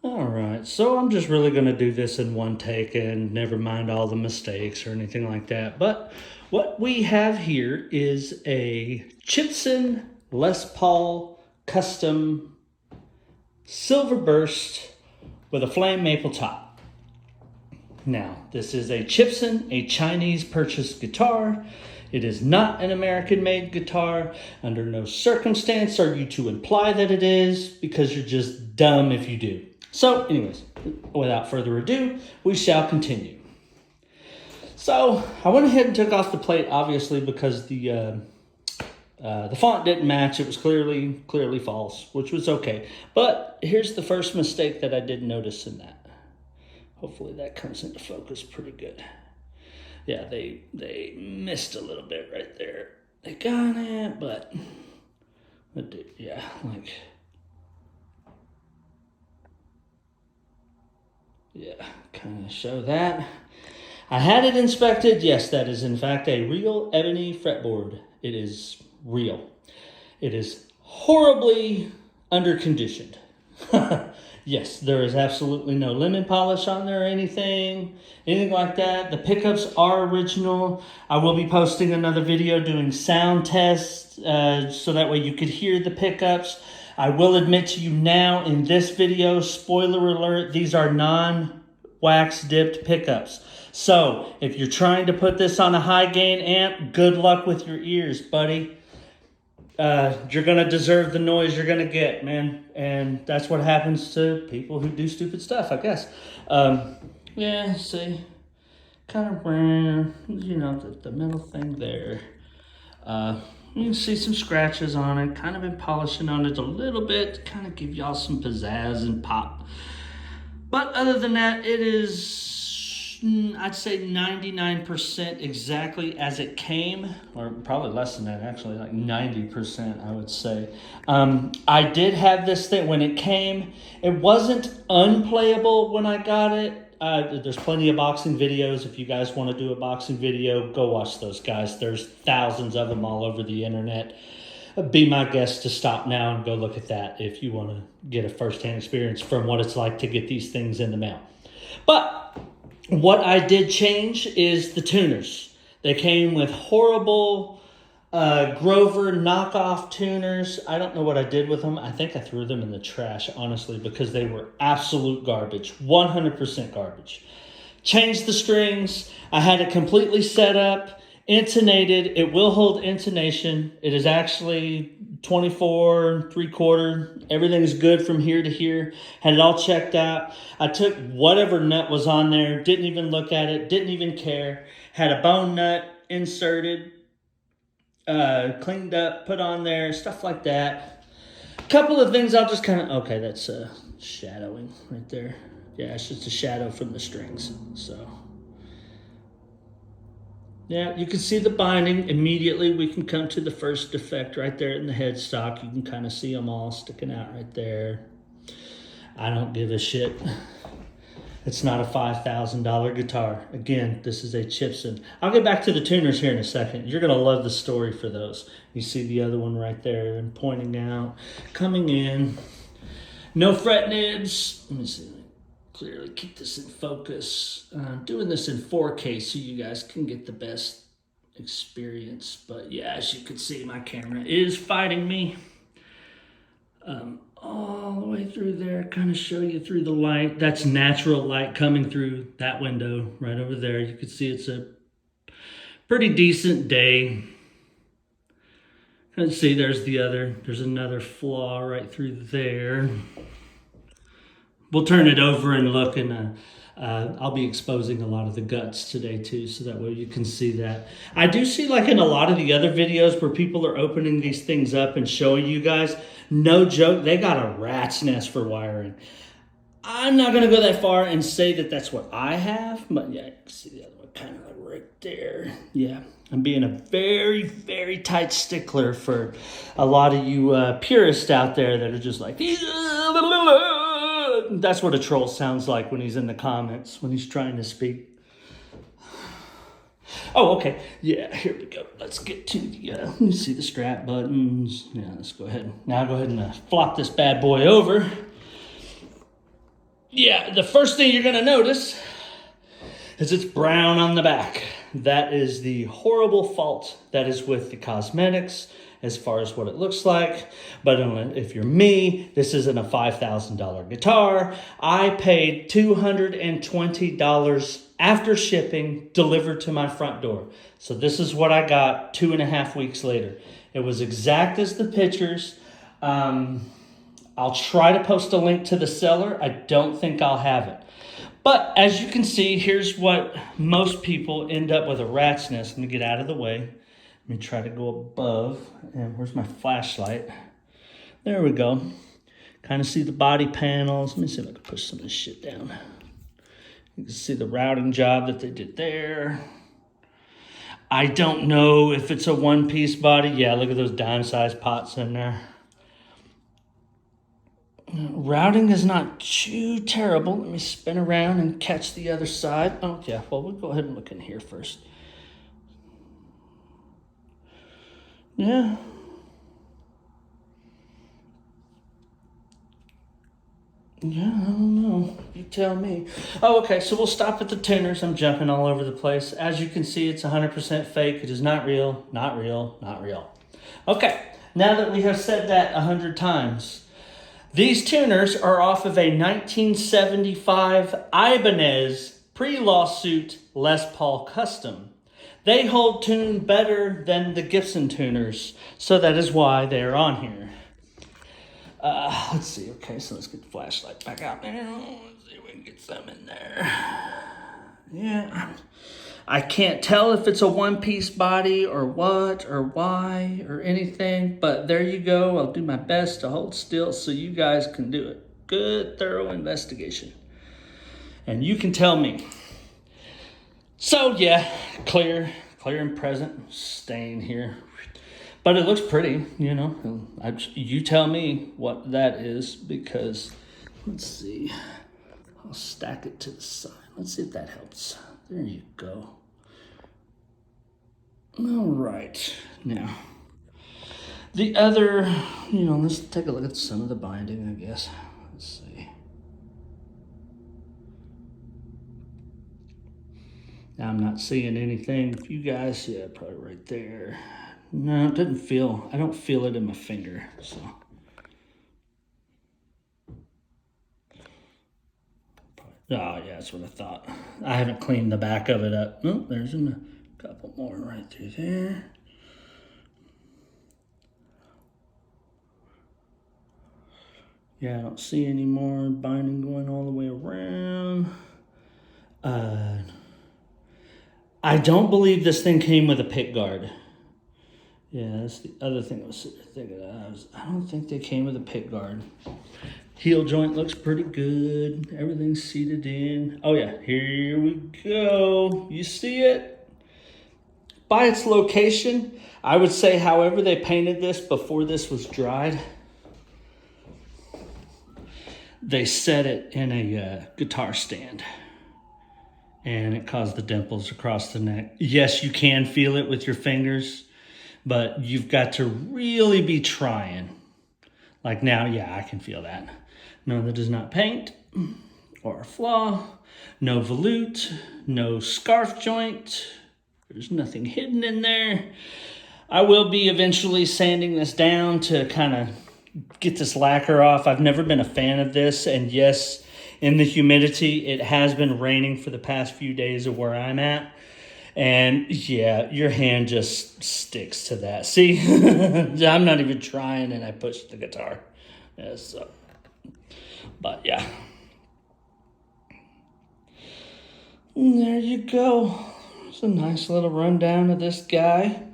All right, so I'm just really going to do this in one take and never mind all the mistakes or anything like that. But what we have here is a Chipson Les Paul custom silver burst with a flame maple top. Now, this is a Chipson, a Chinese purchased guitar. It is not an American made guitar. Under no circumstance are you to imply that it is, because you're just dumb if you do. So, anyways, without further ado, we shall continue. So, I went ahead and took off the plate, obviously, because the font didn't match. It was clearly false, which was okay. But here's the first mistake that I did notice in that. Hopefully that comes into focus pretty good. Yeah, they missed a little bit right there. They got it, but yeah, like, yeah, kind of show that. I had it inspected. Yes, that is in fact a real ebony fretboard. It is real. It is horribly underconditioned. Yes, there is absolutely no lemon polish on there or anything like that. The pickups are original. I will be posting another video doing sound tests so that way you could hear the pickups. I will admit to you now in this video, spoiler alert, these are non-wax dipped pickups. So if you're trying to put this on a high gain amp, good luck with your ears, buddy. You're going to deserve the noise you're going to get, man. And that's what happens to people who do stupid stuff, I guess. Yeah, see, kind of rare, you know, the metal thing there. You can see some scratches on it, kind of been polishing on it a little bit to kind of give y'all some pizzazz and pop. But other than that, it is, I'd say 99% exactly as it came, or probably less than that, actually, like 90%, I would say. I did have this thing when it came. It wasn't unplayable when I got it. There's plenty of boxing videos. If you guys want to do a boxing video, go watch those guys. There's thousands of them all over the internet. Be my guest to stop now and go look at that if you want to get a first-hand experience from what it's like to get these things in the mail. But what I did change is the tuners. They came with horrible Grover knockoff tuners. I don't know what I did with them. I think I threw them in the trash, honestly, because they were absolute garbage. 100% garbage. Changed the strings. I had it completely set up, intonated. It will hold intonation. It is actually 24 3/4. Everything's good from here to here. Had it all checked out. I took whatever nut was on there, didn't even look at it, didn't even care. Had a bone nut inserted, cleaned up, put on there, stuff like that. A couple of things I'll just kind of, okay, that's shadowing right there. Yeah, it's just a shadow from the strings. So yeah, you can see the binding. Immediately we can come to the first defect right there in the headstock. You can kind of see them all sticking out right there. I don't give a shit. It's not a $5,000 guitar. Again, this is a Chipson. I'll get back to the tuners here in a second. You're going to love the story for those. You see the other one right there and pointing out, coming in. No fret nibs. Let me see. Clearly keep this in focus. Doing this in 4K so you guys can get the best experience. But yeah, as you can see, my camera is fighting me. All the way through there, kind of show you through the light. That's natural light coming through that window right over there. You can see it's a pretty decent day. Let's see, there's another flaw right through there. We'll turn it over and look, and I'll be exposing a lot of the guts today too, so that way you can see that. I do see, like in a lot of the other videos where people are opening these things up and showing you guys, no joke, they got a rat's nest for wiring. I'm not gonna go that far and say that that's what I have, but yeah, you can see the other one kind of like right there. Yeah, I'm being a very, very tight stickler for a lot of you purists out there that are just like, that's what a troll sounds like when he's in the comments, when he's trying to speak. Oh, okay. Yeah, here we go. Let's get to the, let me see the strap buttons. Yeah, let's go ahead. Now go ahead and flop this bad boy over. Yeah, the first thing you're going to notice is it's brown on the back. That is the horrible fault that is with the cosmetics as far as what it looks like. But if you're me, this isn't a $5,000 guitar. I paid $220 after shipping delivered to my front door. So this is what I got 2.5 weeks later. It was exact as the pictures. I'll try to post a link to the seller. I don't think I'll have it. But as you can see, here's what most people end up with a rat's nest. Let me get out of the way. Let me try to go above. And where's my flashlight? There we go. Kind of see the body panels. Let me see if I can push some of this shit down. You can see the routing job that they did there. I don't know if it's a one-piece body. Yeah, look at those dime-sized pots in there. Routing is not too terrible. Let me spin around and catch the other side. Oh, yeah. Well, we'll go ahead and look in here first. Yeah. Yeah, I don't know. You tell me. Oh, okay. So we'll stop at the tuners. I'm jumping all over the place. As you can see, it's 100% fake. It is not real, not real, not real. Okay. Now that we have said that 100 times, these tuners are off of a 1975 Ibanez pre-lawsuit Les Paul Custom. They hold tune better than the Gibson tuners, so that is why they are on here. Let's see. Okay, so let's get the flashlight back out there. Let's see if we can get some in there. Yeah, I can't tell if it's a one-piece body or what or why or anything, but there you go. I'll do my best to hold still so you guys can do a good, thorough investigation. And you can tell me. So, yeah, clear and present, stain here. But it looks pretty, you know. You tell me what that is because, let's see. I'll stack it to the side. Let's see if that helps. There you go. All right. Now, the other, let's take a look at some of the binding, I guess. Let's see. Now, I'm not seeing anything. You guys, yeah, probably right there. No, it doesn't feel, I don't feel it in my finger, so. Oh, yeah, that's what I thought. I haven't cleaned the back of it up. Oh, there's a couple more right through there. Yeah, I don't see any more binding going all the way around. I don't believe this thing came with a pick guard. Yeah, that's the other thing I was thinking of. I don't think they came with a pick guard. Heel joint looks pretty good. Everything's seated in. Oh yeah, here we go. You see it? By its location, I would say however they painted this before this was dried, they set it in a guitar stand. And it caused the dimples across the neck. Yes, you can feel it with your fingers, but you've got to really be trying. Like now, yeah, I can feel that. No, that does not paint or flaw. No volute, no scarf joint. There's nothing hidden in there. I will be eventually sanding this down to kind of get this lacquer off. I've never been a fan of this, and yes, in the humidity, it has been raining for the past few days of where I'm at. And yeah, your hand just sticks to that. See, I'm not even trying and I pushed the guitar. Yeah, so, but yeah. And there you go. It's a nice little rundown of this guy.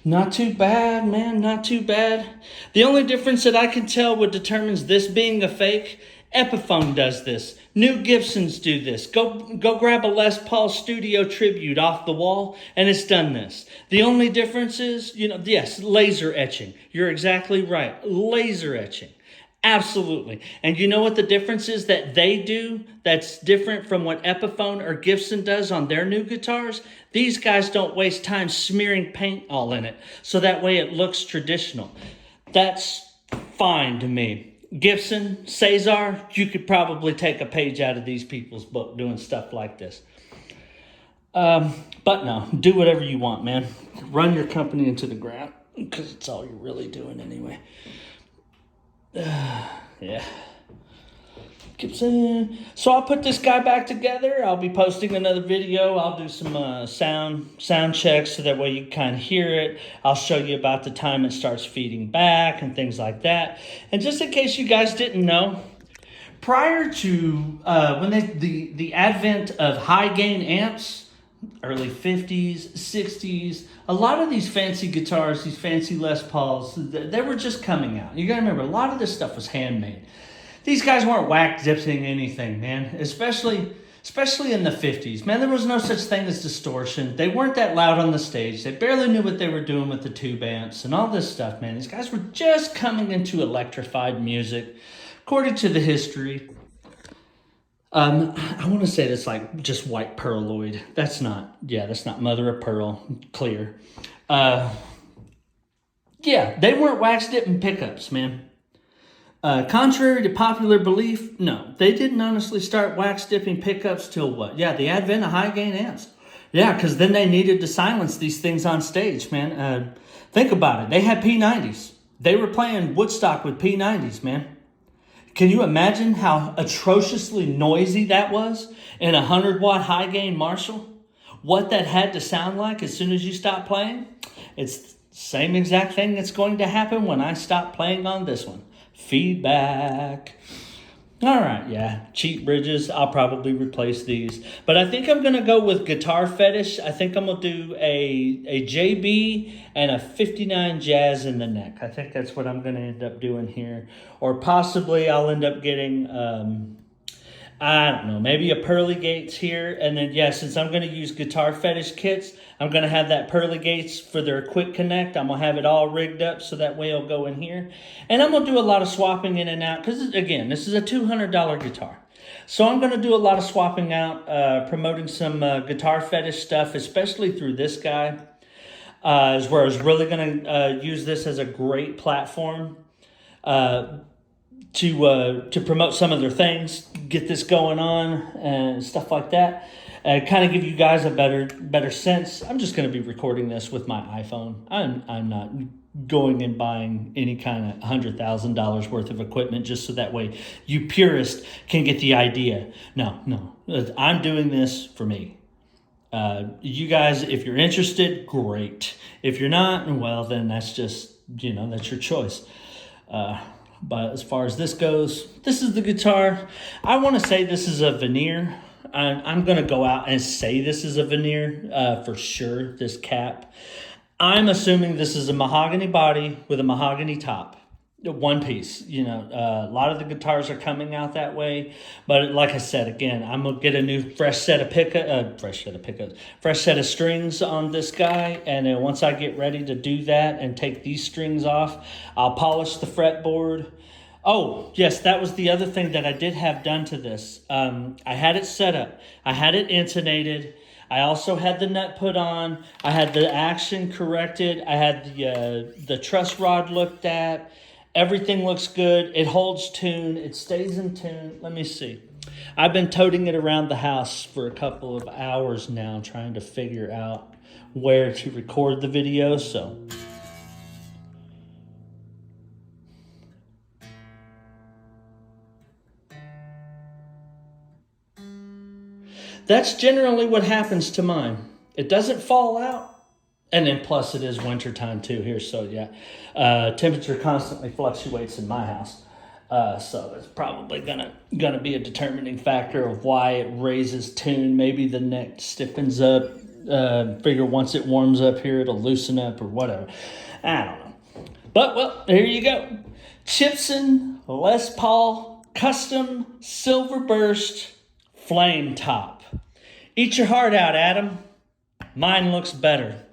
Not too bad, man, not too bad. The only difference that I can tell what determines this being a fake, Epiphone does this. New Gibsons do this. Go grab a Les Paul Studio Tribute off the wall, and it's done this. The only difference is, yes, laser etching. You're exactly right. Laser etching. Absolutely. And you know what the difference is that they do that's different from what Epiphone or Gibson does on their new guitars? These guys don't waste time smearing paint all in it, so that way it looks traditional. That's fine to me. Gibson, Cesar, you could probably take a page out of these people's book doing stuff like this. But no, do whatever you want, man. Run your company into the ground, because it's all you're really doing anyway. Yeah. Gibson. So I'll put this guy back together. I'll be posting another video. I'll do some sound checks so that way you kind of hear it. I'll show you about the time it starts feeding back and things like that. And just in case you guys didn't know, prior to when the advent of high gain amps, early 50s, 60s, a lot of these fancy guitars, these fancy Les Pauls, they were just coming out. You gotta remember, a lot of this stuff was handmade. These guys weren't whack dipsing anything, man. Especially in the 50s. Man, there was no such thing as distortion. They weren't that loud on the stage. They barely knew what they were doing with the tube amps and all this stuff, man. These guys were just coming into electrified music, according to the history. I want to say that's like just white pearloid. That's not mother of pearl, clear. Yeah, they weren't wax dipping pickups, man. Contrary to popular belief, no, they didn't honestly start wax dipping pickups till what? Yeah, the advent of high gain amps. Yeah, because then they needed to silence these things on stage, man. Think about it. They had P90s. They were playing Woodstock with P90s, man. Can you imagine how atrociously noisy that was in a 100-watt high gain Marshall? What that had to sound like as soon as you stop playing? It's the same exact thing that's going to happen when I stop playing on this one. Feedback. All right, yeah, cheap bridges. I'll probably replace these. But I think I'm going to go with Guitar Fetish. I think I'm going to do a JB and a 59 Jazz in the neck. I think that's what I'm going to end up doing here. Or possibly I'll end up getting, I don't know, maybe a Pearly Gates here. And then, yeah, since I'm going to use Guitar Fetish kits, I'm going to have that Pearly Gates for their quick connect. I'm going to have it all rigged up so that way it'll go in here. And I'm going to do a lot of swapping in and out because, again, this is a $200 guitar. So I'm going to do a lot of swapping out, promoting some Guitar Fetish stuff, especially through this guy, is where I was really going to use this as a great platform to promote some of their things, get this going on and stuff like that. Kind of give you guys a better sense. I'm just going to be recording this with my iPhone. I'm not going and buying any kind of $100,000 worth of equipment just so that way you purists can get the idea. No. I'm doing this for me. You guys, if you're interested, great. If you're not, well, then that's just, that's your choice. But as far as this goes, this is the guitar. I want to say this is a veneer. I'm going to go out and say this is a veneer for sure, this cap. I'm assuming this is a mahogany body with a mahogany top. One piece, a lot of the guitars are coming out that way. But like I said, again, I'm going to get a fresh set of strings on this guy. And then once I get ready to do that and take these strings off, I'll polish the fretboard. Oh, yes, that was the other thing that I did have done to this. I had it set up. I had it intonated. I also had the nut put on. I had the action corrected. I had the truss rod looked at. Everything looks good. It holds tune. It stays in tune. Let me see. I've been toting it around the house for a couple of hours now, trying to figure out where to record the video. So that's generally what happens to mine. It doesn't fall out. And then plus it is wintertime too here. So yeah, temperature constantly fluctuates in my house. So it's probably gonna be a determining factor of why it raises tune. Maybe the neck stiffens up. Figure once it warms up here, it'll loosen up or whatever. I don't know. But well, here you go. Gibson Les Paul Custom Silver Burst Flame Top. Eat your heart out, Adam. Mine looks better.